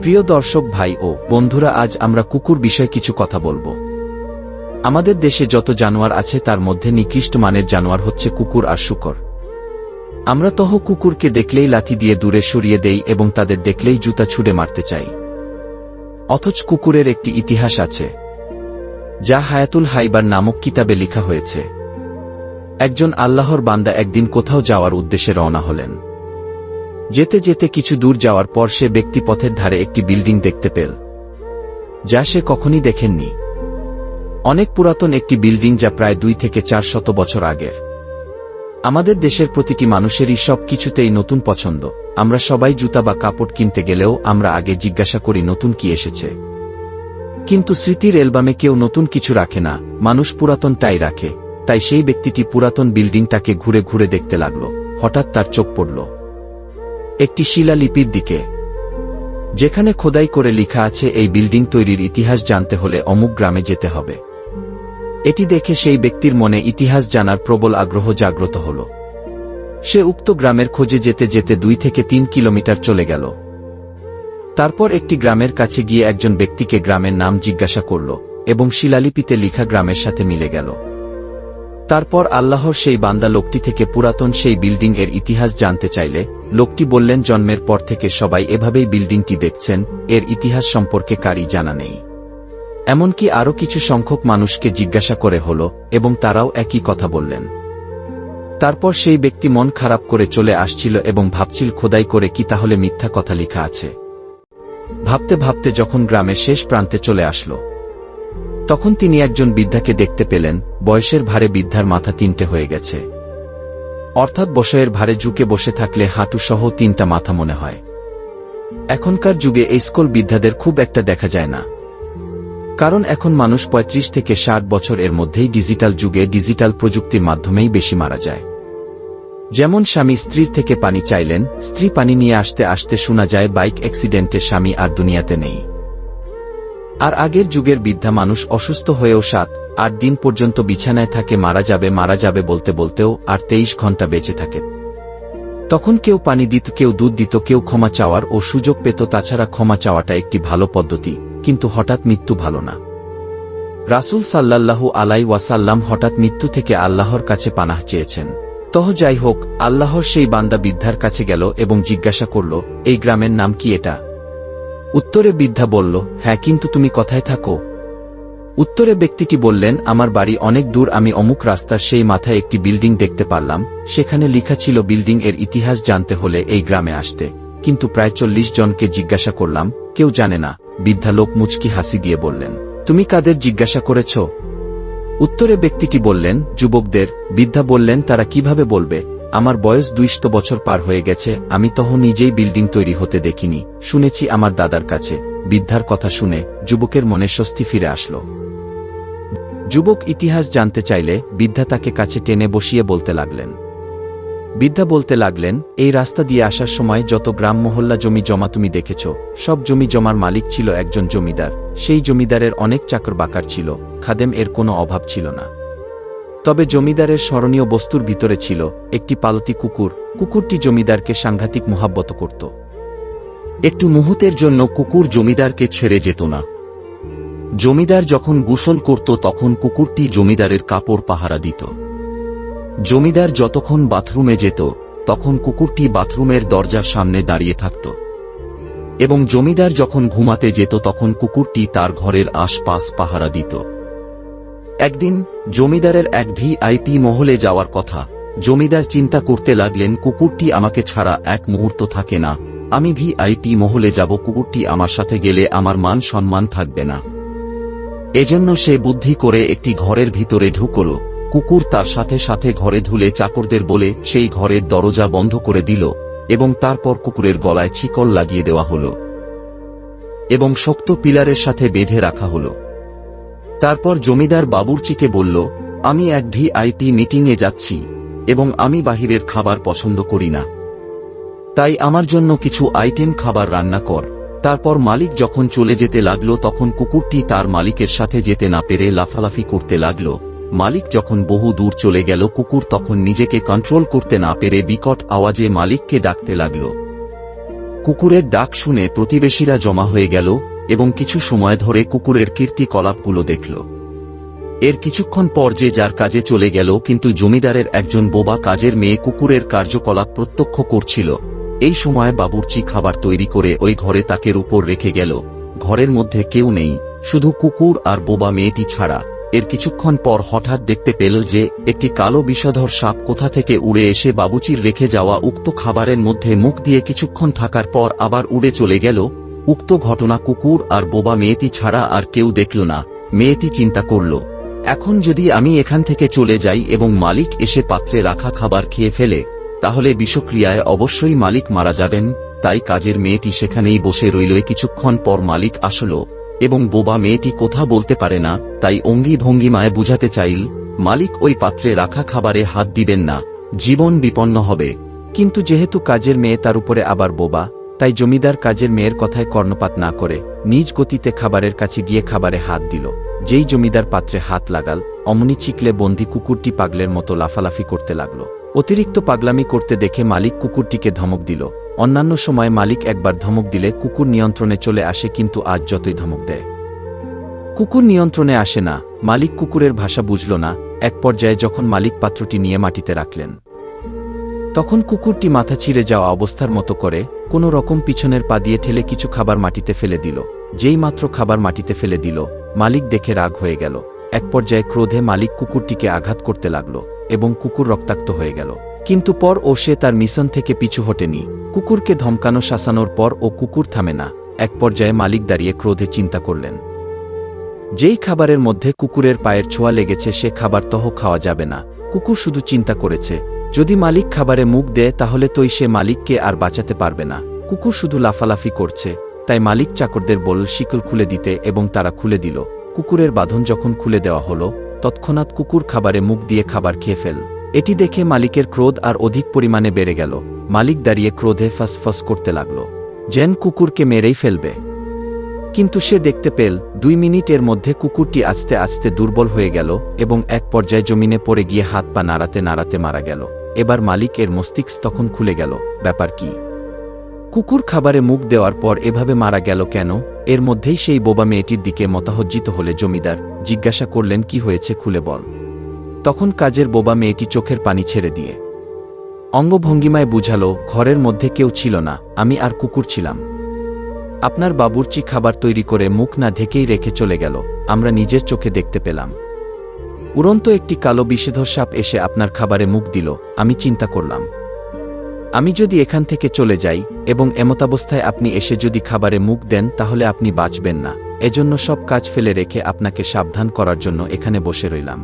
প্রিয় দর্শক ভাই ও বন্ধুরা, আজ আমরা কুকুর বিষয়ে কিছু কথা বলবো। আমাদের দেশে যত জানোয়ার আছে তার মধ্যে নিকৃষ্ট মানের জানোয়ার হচ্ছে কুকুর আর শূকর। আমরা কুকুরকে দেখলেই লাথি দিয়ে দূরে সরিয়ে দেই এবং তাদের দেখলেই জুতা ছুঁড়ে মারতে চাই। অথচ কুকুরের একটি ইতিহাস আছে, যা হায়াতুল হাইবার নামক কিতাবে লেখা হয়েছে। একজন আল্লাহর বান্দা একদিন কোথাও যাওয়ার উদ্দেশ্যে রওনা হলেন। যেতে যেতে কিছু দূর যাওয়ার পর সে ব্যক্তি পথের ধারে একটি বিল্ডিং দেখতে পেল, যা সে কখনই দেখেননি। অনেক পুরাতন একটি বিল্ডিং, যা প্রায় 2 থেকে 400 বছর আগের। আমাদের দেশের প্রতিটি মানুষেরই সব কিছুতেই নতুন পছন্দ। আমরা সবাই জুতা বা কাপড় কিনতে গেলেও আমরা আগে জিজ্ঞাসা করি নতুন কি এসেছে। কিন্তু স্মৃতির অ্যালবামে কেউ নতুন কিছু রাখে না, মানুষ পুরাতনটাই রাখে। তাই সেই ব্যক্তিটি পুরাতন বিল্ডিংটাকে ঘুরে ঘুরে দেখতে লাগল। হঠাৎ তার চোখ পড়ল একটি শিলালিপির দিকে, যেখানে খোদাই করে লেখা আছে, এই বিল্ডিং তৈরির ইতিহাস জানতে হলে অমুক গ্রামে যেতে হবে। এটি দেখে সেই ব্যক্তির মনে ইতিহাস জানার প্রবল আগ্রহ জাগ্রত হল। সে উক্ত গ্রামের খোঁজে যেতে যেতে 2 থেকে 3 কিলোমিটার চলে গেল। তারপর একটি গ্রামের কাছে গিয়ে একজন ব্যক্তিকে গ্রামের নাম জিজ্ঞাসা করল এবং শিলালিপিতে লেখা গ্রামের সাথে মিলে গেল। তারপর আল্লাহর সেই বান্দা লোকটি থেকে পুরাতন সেই বিল্ডিং এর ইতিহাস জানতে চাইলে লোকটি বললেন, জন্মের পর থেকে সবাই এভাবেই বিল্ডিংটি দেখছেন, এর ইতিহাস সম্পর্কে কারই জানা নেই। এমনকি আরও কিছু সংখ্যক মানুষকে জিজ্ঞাসা করে হল এবং তারাও একই কথা বললেন। তারপর সেই ব্যক্তি মন খারাপ করে চলে আসছিল এবং ভাবছিল খোদাই করে কি তাহলে মিথ্যা কথা লেখা আছে। ভাবতে ভাবতে যখন গ্রামের শেষ প্রান্তে চলে আসলো, তখন তিনি একজন বৃদ্ধাকে দেখতে পেলেন। বয়সের ভারে বৃদ্ধার মাথা 3টে হয়ে গেছে, অর্থাৎ বয়সের ভারে ঝুঁকে বসে থাকলে হাঁটু সহ 3টা মাথা মনে হয়। এখনকার যুগে এই স্কুল বৃদ্ধাদের খুব একটা দেখা যায় না, কারণ এখন মানুষ 35 থেকে 60 বছর এর মধ্যেই ডিজিটাল যুগে ডিজিটাল প্রযুক্তির মাধ্যমেই বেশি মারা যায়। যেমন স্বামী স্ত্রীর থেকে পানি চাইলেন, স্ত্রী পানি নিয়ে আসতে আসতে শোনা যায় বাইক অ্যাক্সিডেন্টে স্বামী আর দুনিয়াতে নেই। আর আগের যুগের বৃদ্ধা মানুষ অসুস্থ হয়েও 7-8 দিন পর্যন্ত বিছানায় থাকে, মারা যাবে বলতে বলতেও আর 23 ঘন্টা বেঁচে থাকে। তখন কেউ পানি দিত, কেউ দুধ দিত, কেউ ক্ষমা চাওয়ার ও সুযোগ পেত। তাছাড়া ক্ষমা চাওয়াটা একটি ভালো পদ্ধতি, কিন্তু হঠাৎ মৃত্যু ভালো না। রাসূল সাল্লাল্লাহু আলাইহি ওয়াসাল্লাম হঠাৎ মৃত্যু থেকে আল্লাহর কাছে পানাহ চেয়েছেন। যাই হোক, আল্লাহর সেই বান্দা বৃদ্ধার কাছে গেল এবং জিজ্ঞাসা করল, এই গ্রামের নাম কি এটা? উত্তরে বৃদ্ধা বলল, হ্যাঁ, কিন্তু তুমি কোথায় থাকো? উত্তরে ব্যক্তিটি বললেন, আমার বাড়ি অনেক দূর, আমি অমুক রাস্তার সেই মাথায় একটি বিল্ডিং দেখতে পারলাম, সেখানে লেখা ছিল বিল্ডিং এর ইতিহাস জানতে হলে এই গ্রামে আসতে। কিন্তু প্রায় 40 জনকে জিজ্ঞাসা করলাম, কেউ জানে না। বৃদ্ধা লোক মুচকি হাসি দিয়ে বললেন, তুমি কাদের জিজ্ঞাসা করেছ? উত্তরে ব্যক্তিটি বললেন, যুবকদের। বৃদ্ধা বললেন, তারা কিভাবে বলবে? আমার বয়স 200 বছর পার হয়ে গেছে, আমি নিজেই বিল্ডিং তৈরি হতে দেখিনি, শুনেছি আমার দাদার কাছে। বৃদ্ধার কথা শুনে যুবকের মনে স্বস্তি ফিরে আসলো। যুবক ইতিহাস জানতে চাইলে বৃদ্ধা তাকে কাছে টেনে বসিয়ে বলতে লাগলেন। বৃদ্ধা বলতে লাগলেন, এই রাস্তা দিয়ে আসার সময় যত গ্রাম মহল্লা জমি জমা তুমি দেখেছ, সব জমি জমার মালিক ছিল একজন জমিদার। সেই জমিদারের অনেক চাকর বাকার ছিল, খাদেম এর কোনো অভাব ছিল না। তবে জমিদারের স্মরণীয় বস্তুর ভিতরে ছিল একটি পালতী কুকুর। কুকুরটি জমিদারকে সাংঘাতিক মোহাব্বত করত। একটু মুহূর্তের জন্য কুকুর জমিদারকে ছেড়ে যেত না। জমিদার যখন গোসল করত তখন কুকুরটি জমিদারের কাপড় পাহারা দিত। জমিদার যতক্ষণ বাথরুমে যেত তখন কুকুরটি বাথরুমের দরজার সামনে দাঁড়িয়ে থাকত, এবং জমিদার যখন ঘুমাতে যেত তখন কুকুরটি তার ঘরের আশপাশ পাহারা দিত। একদিন জমিদারের এক ভিআইপি মহলে যাওয়ার কথা। জমিদার চিন্তা করতে লাগলেন, কুকুরটি আমাকে ছাড়া এক মুহূর্ত থাকে না, আমি ভিআইপি মহলে যাব, কুকুরটি আমার সাথে গেলে আমার মান সম্মান থাকবে না। এজন্য সে বুদ্ধি করে একটি ঘরের ভিতরে ঢুকল। কুকুর তার সাথে সাথে ঘরে ধুলে চাকরদের বলে সেই ঘরের দরজা বন্ধ করে দিল, এবং তারপর কুকুরের গলায় শিকল লাগিয়ে দেওয়া হল এবং শক্ত পিলারের সাথে বেঁধে রাখা হল। তারপর জমিদার বাবুর্চিকে বলল, আমি এক ভিআইপি মিটিংয়ে যাচ্ছি এবং আমি বাহিরের খাবার পছন্দ করি না, তাই আমার জন্য কিছু আইটেম খাবার রান্না কর। তারপর মালিক যখন চলে যেতে লাগলো তখন কুকুরটি তার মালিকের সাথে যেতে না পেরে লাফালাফি করতে লাগল। মালিক যখন বহু দূর চলে গেল, কুকুর তখন নিজেকে কন্ট্রোল করতে না পেরে বিকট আওয়াজে মালিককে ডাকতে লাগল। কুকুরের ডাক শুনে প্রতিবেশীরা জমা হয়ে গেল এবং কিছু সময় ধরে কুকুরের কীর্তিকলাপগুলো দেখল। এর কিছুক্ষণ পর যে যার কাজে চলে গেল, কিন্তু জমিদারের একজন বোবা কাজের মেয়ে কুকুরের কার্যকলাপ প্রত্যক্ষ করছিল। এই সময় বাবুর্চি খাবার তৈরি করে ওই ঘরে তাকের উপর রেখে গেল। ঘরের মধ্যে কেউ নেই, শুধু কুকুর আর বোবা মেয়েটি ছাড়া। এর কিছুক্ষণ পর হঠাৎ দেখতে পেল যে একটি কালো বিষধর সাপ কোথা থেকে উড়ে এসে বাবুচির রেখে যাওয়া উক্ত খাবারের মধ্যে মুখ দিয়ে কিছুক্ষণ থাকার পর আবার উড়ে চলে গেল। উক্ত ঘটনা কুকুর আর বোবা মেয়েটি ছাড়া আর কেউ দেখল না। মেয়েটি চিন্তা করল, এখন যদি আমি এখান থেকে চলে যাই এবং মালিক এসে পাত্রে রাখা খাবার খেয়ে ফেলে, তাহলে বিষক্রিয়ায় অবশ্যই মালিক মারা যাবেন। তাই কাজের মেয়েটি সেখানেই বসে রইল। কিছুক্ষণ পর মালিক আসলো এবং বোবা মেয়েটি কথা বলতে পারে না, তাই অঙ্গি ভঙ্গিমায় বুঝাতে চাইল মালিক ওই পাত্রে রাখা খাবারে হাত দিবেন না, জীবন বিপন্ন হবে। কিন্তু যেহেতু কাজের মেয়ে তার উপরে আবার বোবা, তাই জমিদার কাজের মেয়ের কথায় কর্ণপাত না করে নিজ গতিতে খাবারের কাছে গিয়ে খাবারে হাত দিল। যেই জমিদার পাত্রে হাত লাগাল, অমনি চিকলে বন্দি কুকুরটি পাগলের মতো লাফালাফি করতে লাগল। অতিরিক্ত পাগলামি করতে দেখে মালিক কুকুরটিকে ধমক দিল। অন্যান্য সময় মালিক একবার ধমক দিলে কুকুর নিয়ন্ত্রণে চলে আসে, কিন্তু আজ যতই ধমক দেয় কুকুর নিয়ন্ত্রণে আসে না। মালিক কুকুরের ভাষা বুঝল না। এক পর্যায়ে যখন মালিক পাত্রটি নিয়ে মাটিতে রাখলেন, তখন কুকুরটি মাথা ছিঁড়ে যাওয়া অবস্থার মতো করে কোনো রকম পিছনের পা দিয়ে ঠেলে কিছু খাবার মাটিতে ফেলে দিল। যেই মাত্র খাবার মাটিতে ফেলে দিল, মালিক দেখে রাগ হয়ে গেল। এক পর্যায়ে ক্রোধে মালিক কুকুরটিকে আঘাত করতে লাগল এবং কুকুর রক্তাক্ত হয়ে গেল। কিন্তু পর ও সে তার মিশন থেকে পিছু হটেনি। কুকুরকে ধমকানো শাসানোর পর ও কুকুর থামে না। এক পর্যায়ে মালিক দাঁড়িয়ে ক্রোধে চিন্তা করলেন, যেই খাবারের মধ্যে কুকুরের পায়ের ছোঁয়া লেগেছে সে খাবার তহ খাওয়া যাবে না। কুকুর শুধু চিন্তা করেছে, যদি মালিক খাবারে মুখ দেয় তাহলে তোই সে মালিককে আর বাঁচাতে পারবে না। কুকুর শুধু লাফালাফি করছে, তাই মালিক চাকরদের বলল শিকল খুলে দিতে এবং তারা খুলে দিল। কুকুরের বাঁধন যখন খুলে দেওয়া হলো, তৎক্ষণাৎ কুকুর খাবারে মুখ দিয়ে খাবার খেয়ে ফেল। এটি দেখে মালিকের ক্রোধ আর অধিক পরিমাণে বেড়ে গেল। মালিক দাঁড়িয়ে ক্রোধে ফসফস করতে লাগল, যেন কুকুরকে মেরেই ফেলবে। কিন্তু সে দেখতে পেল 2 মিনিটের মধ্যে কুকুরটি আস্তে আস্তে দুর্বল হয়ে গেল এবং এক পর্যায়ে জমিনে পড়ে গিয়ে হাত পা নাড়াতে নাড়াতে মারা গেল। এবার মালিক এর মস্তিষ্ক তখন খুলে গেল, ব্যাপার কি? কুকুর খাবারে মুখ দেওয়ার পর এভাবে মারা গেল কেন? এর মধ্যেই সেই বোবা মেয়েটির দিকে মতাহজ্জিত হলে জমিদার জিজ্ঞাসা করলেন, কি হয়েছে খুলে বল। তখন কাজের বোবা মেয়েটি চোখের পানি ছেড়ে দিয়ে অঙ্গভঙ্গিমায় বুঝালো, ঘরের মধ্যে কেউ ছিল না, আমি আর কুকুর ছিলাম। আপনার বাবুর্চি খাবার তৈরি করে মুখ না ঢেকেই রেখে চলে গেল। আমরা নিজের চোখে দেখতে পেলাম উড়ন্ত একটি কালো বিষধর সাপ এসে আপনার খাবারে মুখ দিল। আমি চিন্তা করলাম, আমি যদি এখান থেকে চলে যাই এবং এমতাবস্থায় আপনি এসে যদি খাবারে মুখ দেন তাহলে আপনি বাঁচবেন না। এজন্য সব কাজ ফেলে রেখে আপনাকে সাবধান করার জন্য এখানে বসে রইলাম।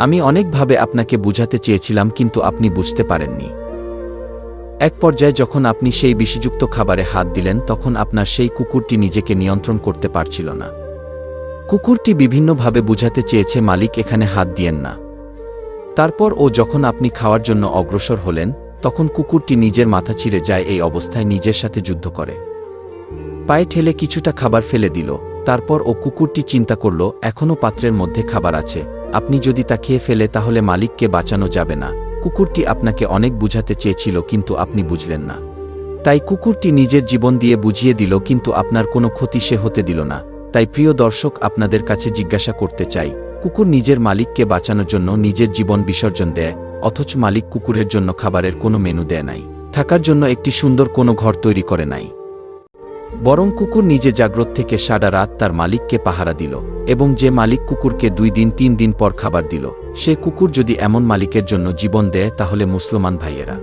আমি অনেকভাবে আপনাকে বুঝাতে চেয়েছিলাম, কিন্তু আপনি বুঝতে পারেননি। এক পর্যায়ে যখন আপনি সেই বিষযুক্ত খাবারে হাত দিলেন, তখন আপনার সেই কুকুরটি নিজেকে নিয়ন্ত্রণ করতে পারছিল না। কুকুরটি বিভিন্নভাবে বুঝাতে চেয়েছে মালিক এখানে হাত দিয়েন না। তারপর ও যখন আপনি খাওয়ার জন্য অগ্রসর হলেন, তখন কুকুরটি নিজের মাথা ছিঁড়ে যায়। এই অবস্থায় নিজের সাথে যুদ্ধ করে পায়ে ঠেলে কিছুটা খাবার ফেলে দিল। তারপর ও কুকুরটি চিন্তা করল, এখনও পাত্রের মধ্যে খাবার আছে, আপনি যদি তা খেয়ে ফেলে তাহলে মালিককে বাঁচানো যাবে না। কুকুরটি আপনাকে অনেক বুঝাতে চেয়েছিল, কিন্তু আপনি বুঝলেন না। তাই কুকুরটি নিজের জীবন দিয়ে বুঝিয়ে দিল, কিন্তু আপনার কোনো ক্ষতি সে হতে দিল না। তাই প্রিয় দর্শক, আপনাদের কাছে জিজ্ঞাসা করতে চাই, কুকুর নিজের মালিককে বাঁচানোর জন্য নিজের জীবন বিসর্জন দেয়, অথচ মালিক কুকুরের জন্য খাবারের কোনো মেনু দেয় নাই, থাকার জন্য একটি সুন্দর কোনো ঘর তৈরি করে নাই। বরং কুকুর নিজে জাগ্রত থেকে সারা রাত তার মালিককে পাহারা দিল, এবং যে মালিক কুকুরকে 2 দিন 3 দিন পর খাবার দিল, সে কুকুর যদি এমন মালিকের জন্য জীবন দেয়, তাহলে মুসলমান ভাইয়েরা,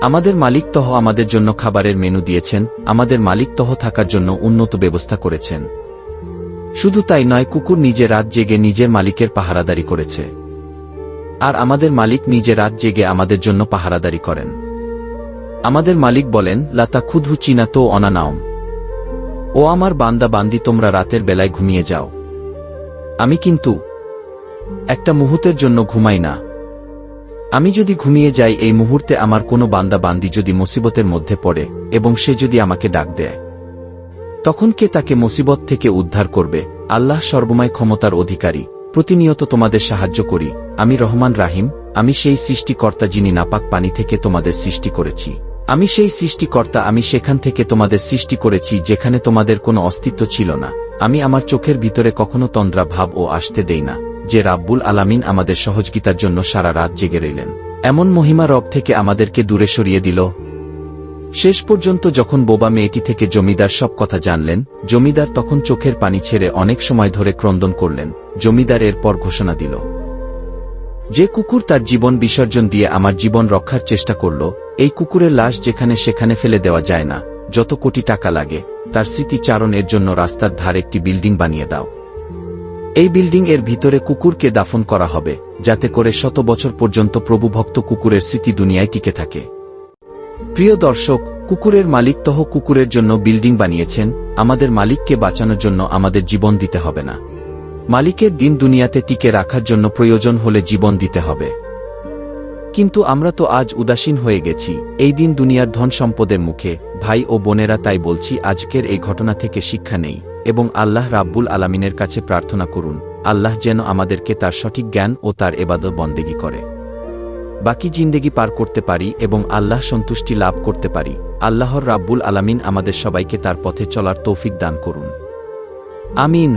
আমাদের মালিক তহ আমাদের জন্য খাবারের মেনু দিয়েছেন, আমাদের মালিক তহ থাকার জন্য উন্নত ব্যবস্থা করেছেন। শুধু তাই নয়, কুকুর নিজে রাত জেগে নিজের মালিকের পাহারাদারি করেছে, আর আমাদের মালিক নিজে রাত জেগে আমাদের জন্য পাহারাদারি করেন। আমাদের মালিক বলেন, লাতা খুদহু চিনা তো অনানাওম, ও আমার বান্দা বান্দি, তোমরা রাতের বেলায় ঘুমিয়ে যাও, আমি কিন্তু একটা মুহূর্তের জন্য ঘুমাই না। আমি যদি ঘুমিয়ে যাই, এই মুহূর্তে আমার কোনো বান্দা বান্দি যদি মুসিবতের মধ্যে পড়ে এবং সে যদি আমাকে ডাক দেয়, তখন কে তাকে মুসিবত থেকে উদ্ধার করবে? আল্লাহ সর্বময় ক্ষমতার অধিকারী, প্রতিনিয়ত তোমাদের সাহায্য করি। আমি রহমান রাহিম, আমি সেই সৃষ্টিকর্তা যিনি নাপাক পানি থেকে তোমাদের সৃষ্টি করেছি আমি সেই সৃষ্টিকর্তা, আমি সেখান থেকে তোমাদের সৃষ্টি করেছি যেখানে তোমাদের কোনো অস্তিত্ব ছিল না। আমি আমার চোখের ভিতরে কখনো তন্দ্রা ভাব ও আসতে দেই না, যে রাব্বুল আলামিন আমাদের সহযোগিতার জন্য সারা রাত জেগে রইলেন। এমন মহিমা রব থেকে আমাদেরকে দূরে সরিয়ে দিল। শেষ পর্যন্ত যখন বোবা মেয়েটি থেকে জমিদার সব কথা জানলেন, জমিদার তখন চোখের পানি ছেড়ে অনেক সময় ধরে ক্রন্দন করলেন। জমিদার এরপর ঘোষণা দিল, যে কুকুর তার জীবন বিসর্জন দিয়ে আমার জীবন রক্ষার চেষ্টা করল, এই কুকুরের লাশ যেখানে সেখানে ফেলে দেওয়া যায় না, যত কোটি টাকা লাগে, তার স্মৃতিচারণের জন্য রাস্তার ধার একটি বিল্ডিং বানিয়ে দাও। এই বিল্ডিং এর ভিতরে কুকুরকে দাফন করা হবে, যাতে করে শত বছর পর্যন্ত প্রভুভক্ত কুকুরের স্মৃতি দুনিয়ায় টিকে থাকে। প্রিয় দর্শক, কুকুরের মালিক তহ কুকুরের জন্য বিল্ডিং বানিয়েছেন। আমাদের মালিককে বাঁচানোর জন্য আমাদের জীবন দিতে হবে না। মালিকের দিন দুনিয়াতে টিকে রাখার জন্য প্রয়োজন হলে জীবন দিতে হবে। কিন্তু আমরা তো আজ উদাসীন হয়ে গেছি এই দিন দুনিয়ার ধন সম্পদের মুখে। ভাই ও বোনেরা, তাই বলছি, আজকের এই ঘটনা থেকে শিক্ষা নেই এবং আল্লাহ রাব্বুল আলামিনের কাছে প্রার্থনা করুন, আল্লাহ যেন আমাদেরকে তার সঠিক জ্ঞান ও তার ইবাদত বন্দেগী করে বাকি জিন্দেগি পার করতে পারি এবং আল্লাহ সন্তুষ্টি লাভ করতে পারি। আল্লাহর রাব্বুল আলামিন আমাদের সবাইকে তার পথে চলার তৌফিক দান করুন। আমিন।